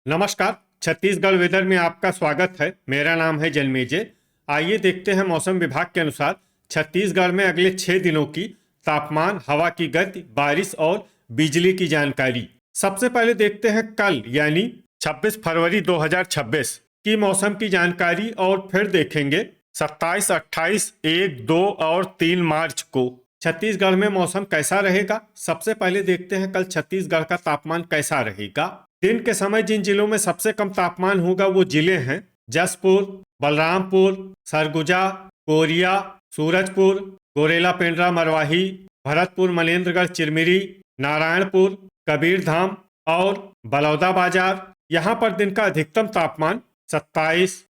नमस्कार। छत्तीसगढ़ वेदर में आपका स्वागत है। मेरा नाम है जन्मेजय। आइए देखते हैं मौसम विभाग के अनुसार छत्तीसगढ़ में अगले 6 दिनों की तापमान, हवा की गति, बारिश और बिजली की जानकारी। सबसे पहले देखते हैं कल यानी 26 फरवरी 2026 की मौसम की जानकारी और फिर देखेंगे 27, 28, 1, 2 और 3 मार्च को छत्तीसगढ़ में मौसम कैसा रहेगा। सबसे पहले देखते हैं कल छत्तीसगढ़ का तापमान कैसा रहेगा। दिन के समय जिन जिलों में सबसे कम तापमान होगा वो जिले हैं जशपुर, बलरामपुर, सरगुजा, कोरिया, सूरजपुर, गोरेला पेंड्रा मरवाही, भरतपुर, मनेन्द्रगढ़, चिरमिरी, नारायणपुर, कबीरधाम और बलौदाबाजार। यहाँ पर दिन का अधिकतम तापमान 27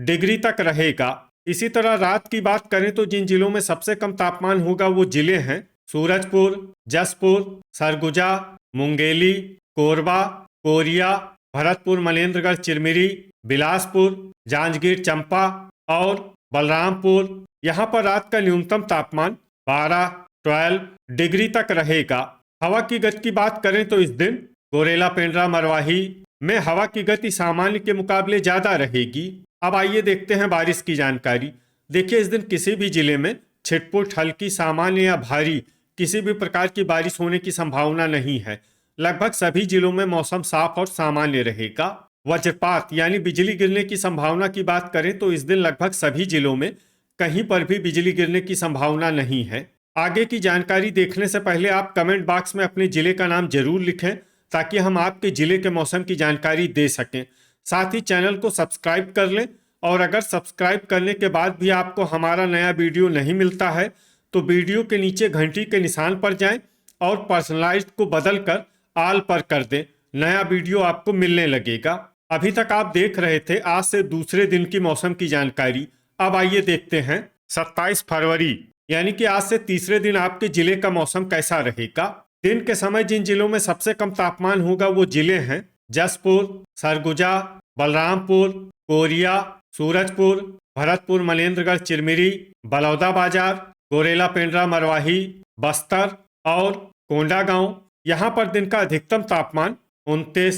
डिग्री तक रहेगा। इसी तरह रात की बात करें तो जिन जिलों में सबसे कम तापमान होगा वो जिले हैं सूरजपुर, जशपुर, सरगुजा, मुंगेली, कोरबा, कोरिया, भरतपुर, मनेन्द्रगढ़, चिरमिरी, बिलासपुर, जांजगीर चंपा और बलरामपुर। यहाँ पर रात का न्यूनतम तापमान 12 डिग्री तक रहेगा। हवा की गति की बात करें तो इस दिन गोरेला पेंड्रा मरवाही में हवा की गति सामान्य के मुकाबले ज्यादा रहेगी। अब आइए देखते हैं बारिश की जानकारी। देखिए, इस दिन किसी भी जिले में छिटपुट, हल्की, सामान्य या भारी किसी भी प्रकार की बारिश होने की संभावना नहीं है। लगभग सभी जिलों में मौसम साफ और सामान्य रहेगा। वज्रपात यानी बिजली गिरने की संभावना की बात करें तो इस दिन लगभग सभी जिलों में कहीं पर भी बिजली गिरने की संभावना नहीं है। आगे की जानकारी देखने से पहले आप कमेंट बॉक्स में अपने जिले का नाम जरूर लिखें ताकि हम आपके जिले के मौसम की जानकारी दे सकें। साथ ही चैनल को सब्सक्राइब कर लें और अगर सब्सक्राइब करने के बाद भी आपको हमारा नया वीडियो नहीं मिलता है तो वीडियो के नीचे घंटी के निशान पर जाएं और पर्सनलाइज्ड को बदलकर आल पर कर दें। नया वीडियो आपको मिलने लगेगा। अभी तक आप देख रहे थे आज से दूसरे दिन की मौसम की जानकारी। अब आइए देखते हैं 27 फरवरी यानी कि आज से तीसरे दिन आपके जिले का मौसम कैसा रहेगा। दिन के समय जिन जिलों में सबसे कम तापमान होगा वो जिले हैं जशपुर, सरगुजा, बलरामपुर, कोरिया, सूरजपुर, भरतपुर, मनेन्द्रगढ़, चिरमिरी, बलौदाबाजार, गोरेला पेंड्रा मरवाही, बस्तर और कोंडागांव। यहाँ पर दिन का अधिकतम तापमान 29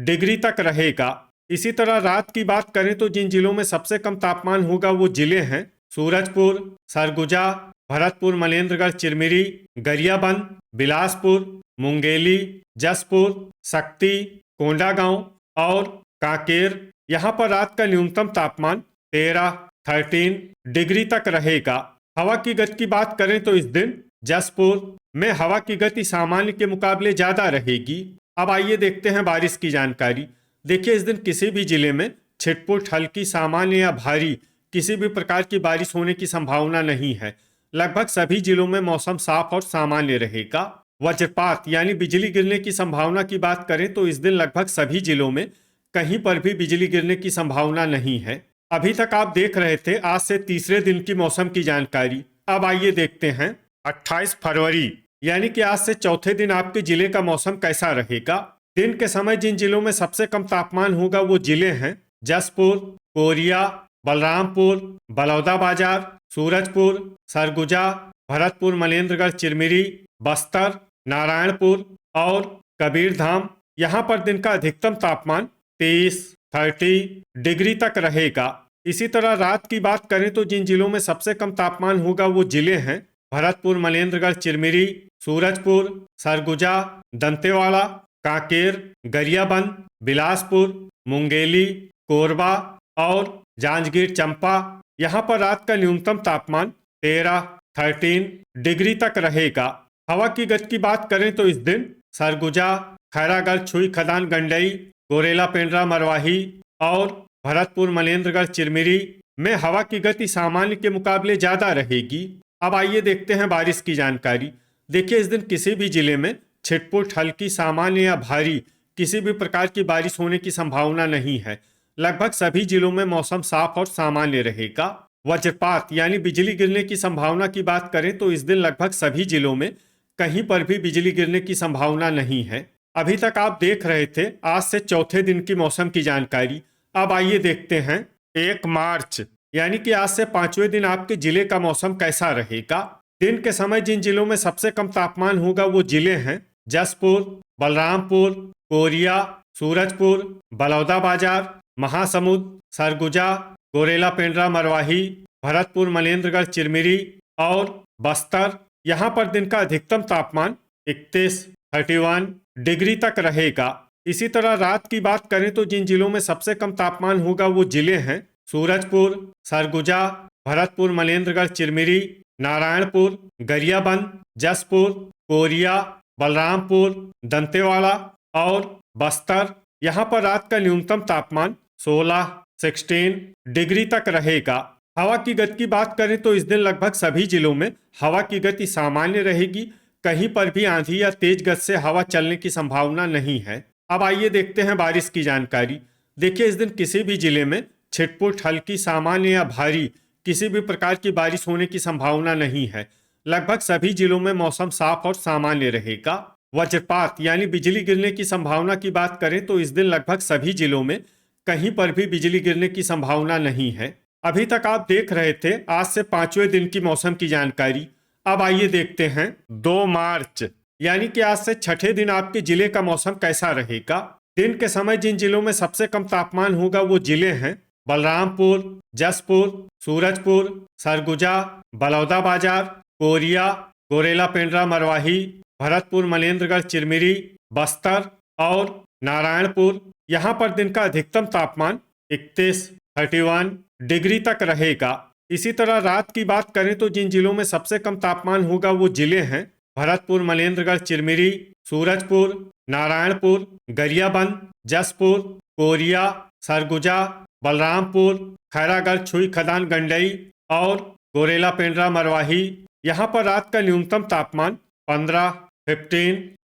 डिग्री तक रहेगा। इसी तरह रात की बात करें तो जिन जिलों में सबसे कम तापमान होगा वो जिले हैं सूरजपुर, सरगुजा, भरतपुर, मनेन्द्रगढ़, चिरमिरी, गरियाबंद, बिलासपुर, मुंगेली, जशपुर, शक्ति, कोंडागांव और कांकेर। यहाँ पर रात का न्यूनतम तापमान 13 डिग्री तक रहेगा। हवा की गति की बात करें तो इस दिन जशपुर में हवा की गति सामान्य के मुकाबले ज्यादा रहेगी। अब आइए देखते हैं बारिश की जानकारी। देखिए, इस दिन किसी भी जिले में छिटपुट, हल्की, सामान्य या भारी किसी भी प्रकार की बारिश होने की संभावना नहीं है। लगभग सभी जिलों में मौसम साफ और सामान्य रहेगा। वज्रपात यानी बिजली गिरने की संभावना की बात करें तो इस दिन लगभग सभी जिलों में कहीं पर भी बिजली गिरने की संभावना नहीं है। अभी तक आप देख रहे थे आज से तीसरे दिन की मौसम की जानकारी। अब आइए देखते हैं 28 फरवरी यानी कि आज से चौथे दिन आपके जिले का मौसम कैसा रहेगा। दिन के समय जिन जिलों में सबसे कम तापमान होगा वो जिले हैं जशपुर, कोरिया, बलरामपुर, बलौदाबाजार, सूरजपुर, सरगुजा, भरतपुर, मनेन्द्रगढ़, चिरमिरी, बस्तर, नारायणपुर और कबीरधाम। यहाँ पर दिन का अधिकतम तापमान 30 डिग्री तक रहेगा। इसी तरह रात की बात करें तो जिन जिलों में सबसे कम तापमान होगा वो जिले हैं भरतपुर, मनेन्द्रगढ़, चिरमिरी, सूरजपुर, सरगुजा, दंतेवाड़ा, कांकेर, गरियाबंद, बिलासपुर, मुंगेली, कोरबा और जांजगीर चंपा। यहाँ पर रात का न्यूनतम तापमान 13 डिग्री तक रहेगा। हवा की गति की बात करें तो इस दिन सरगुजा, खैरागढ़, छुई खदान, गंडई, गोरेला पेंड्रा मरवाही और भरतपुर, मनेन्द्रगढ़, चिरमिरी में हवा की गति सामान्य के मुकाबले ज्यादा रहेगी। अब आइए देखते हैं बारिश की जानकारी। देखिए, इस दिन किसी भी जिले में छिटपुट, हल्की, सामान्य या भारी किसी भी प्रकार की बारिश होने की संभावना नहीं है। लगभग सभी जिलों में मौसम साफ और सामान्य रहेगा। वज्रपात यानी बिजली गिरने की संभावना की बात करें तो इस दिन लगभग सभी जिलों में कहीं पर भी बिजली गिरने की संभावना नहीं है। अभी तक आप देख रहे थे आज से चौथे दिन की मौसम की जानकारी। अब आइए देखते हैं 1 मार्च यानी कि आज से 5वें दिन आपके जिले का मौसम कैसा रहेगा। दिन के समय जिन जिलों में सबसे कम तापमान होगा वो जिले हैं जशपुर, बलरामपुर, कोरिया, सूरजपुर, बलौदाबाजार, महासमुंद, सरगुजा, गोरेला पेंड्रा मरवाही, भरतपुर, मनेन्द्रगढ़, चिरमिरी और बस्तर। यहाँ पर दिन का अधिकतम तापमान 31 डिग्री तक रहेगा। इसी तरह रात की बात करें तो जिन जिलों में सबसे कम तापमान होगा वो जिले हैं सूरजपुर, सरगुजा, भरतपुर, मनेन्द्रगढ़, चिरमिरी, नारायणपुर, गरियाबंद, जसपुर, कोरिया, बलरामपुर, दंतेवाड़ा और बस्तर। यहाँ पर रात का न्यूनतम तापमान 16 डिग्री तक रहेगा। हवा की गति की बात करें तो इस दिन लगभग सभी जिलों में हवा की गति सामान्य रहेगी। कहीं पर भी आंधी या तेज गति से हवा चलने की संभावना नहीं है। अब आइए देखते हैं बारिश की जानकारी। देखिए, इस दिन किसी भी जिले में छिटपुट, हल्की, सामान्य या भारी किसी भी प्रकार की बारिश होने की संभावना नहीं है। लगभग सभी जिलों में मौसम साफ और सामान्य रहेगा। वज्रपात यानी बिजली गिरने की संभावना की बात करें तो इस दिन लगभग सभी जिलों में कहीं पर भी बिजली गिरने की संभावना नहीं है। अभी तक आप देख रहे थे आज से 5वें दिन की मौसम की जानकारी। अब आइए देखते हैं 2 मार्च यानी कि आज से 6ठे दिन आपके जिले का मौसम कैसा रहेगा। दिन के समय जिन जिलों में सबसे कम तापमान होगा वो जिले हैं बलरामपुर, जसपुर, सूरजपुर, सरगुजा, बलौदाबाजार, कोरिया, गोरेला पेंड्रा मरवाही, भरतपुर, मनेन्द्रगढ़, चिरमिरी, बस्तर और नारायणपुर। यहाँ पर दिन का अधिकतम तापमान 31 डिग्री तक रहेगा। इसी तरह रात की बात करें तो जिन जिलों में सबसे कम तापमान होगा वो जिले हैं भरतपुर, मनेन्द्रगढ़, चिरमिरी, सूरजपुर, नारायणपुर, गरियाबंद, जसपुर, कोरिया, सरगुजा, बलरामपुर, खैरागढ़, छुई खदान, गंडई और गोरेला पेंड्रा मरवाही। यहाँ पर रात का न्यूनतम तापमान 15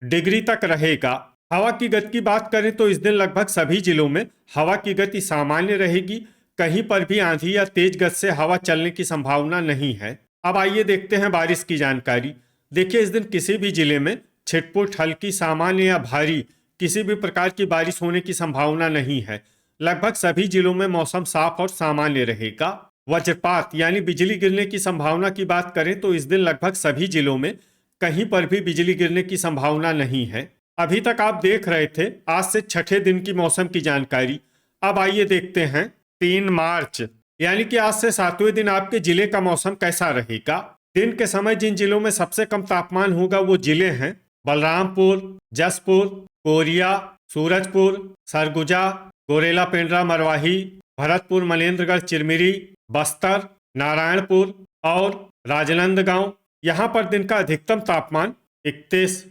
डिग्री तक रहेगा। हवा की गति की बात करें तो इस दिन लगभग सभी जिलों में हवा की गति सामान्य रहेगी। कहीं पर भी आंधी या तेज गति से हवा चलने की संभावना नहीं है। अब आइए देखते हैं बारिश की जानकारी। देखिए, इस दिन किसी भी जिले में छिटपुट, हल्की, सामान्य या भारी किसी भी प्रकार की बारिश होने की संभावना नहीं है। लगभग सभी जिलों में मौसम साफ और सामान्य रहेगा। वज्रपात यानी बिजली गिरने की संभावना की बात करें तो इस दिन लगभग सभी जिलों में कहीं पर भी बिजली गिरने की संभावना नहीं है। अभी तक आप देख रहे थे आज से 6ठे दिन की मौसम की जानकारी। अब आइए देखते हैं 3 मार्च यानी कि आज से 7वें दिन आपके जिले का मौसम कैसा रहेगा। दिन के समय जिन जिलों में सबसे कम तापमान होगा वो जिले हैं बलरामपुर, जसपुर, कोरिया, सूरजपुर, सरगुजा, गोरेला पेंड्रा मरवाही, भरतपुर, मनेन्द्रगढ़, चिरमिरी, बस्तर, नारायणपुर और राजनांदगांव। यहाँ पर दिन का अधिकतम तापमान 31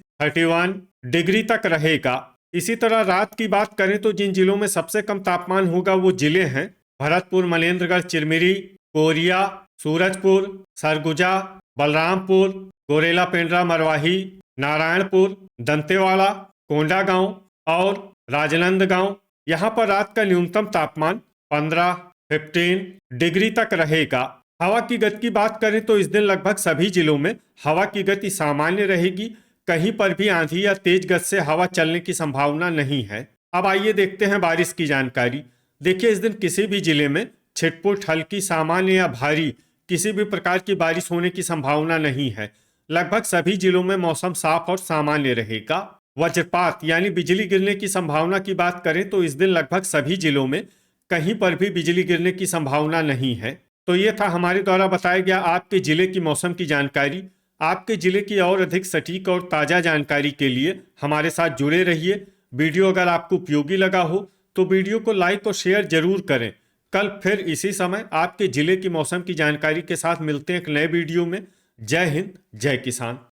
डिग्री तक रहेगा। इसी तरह रात की बात करें तो जिन जिलों में सबसे कम तापमान होगा वो जिले हैं भरतपुर, मनेन्द्रगढ़, चिरमिरी, कोरिया, सूरजपुर, सरगुजा, बलरामपुर, गोरेला पेंड्रा मरवाही, नारायणपुर, दंतेवाड़ा, कोंडागांव और राजनांदगांव। यहाँ पर रात का न्यूनतम तापमान 15 डिग्री तक रहेगा। हवा की गति की बात करें तो इस दिन लगभग सभी जिलों में हवा की गति सामान्य रहेगी। कहीं पर भी आंधी या तेज गति से हवा चलने की संभावना नहीं है। अब आइए देखते हैं बारिश की जानकारी। देखिए, इस दिन किसी भी जिले में छिटपुट, हल्की, सामान्य या भारी किसी भी प्रकार की बारिश होने की संभावना नहीं है। लगभग सभी जिलों में मौसम साफ और सामान्य रहेगा। वज्रपात यानी बिजली गिरने की संभावना की बात करें तो इस दिन लगभग सभी जिलों में कहीं पर भी बिजली गिरने की संभावना नहीं है। तो ये था हमारे द्वारा बताया गया आपके जिले की मौसम की जानकारी। आपके जिले की और अधिक सटीक और ताज़ा जानकारी के लिए हमारे साथ जुड़े रहिए। वीडियो अगर आपको उपयोगी लगा हो तो वीडियो को लाइक और शेयर जरूर करें। कल फिर इसी समय आपके जिले की मौसम की जानकारी के साथ मिलते हैं एक नए वीडियो में। जय हिंद, जय किसान।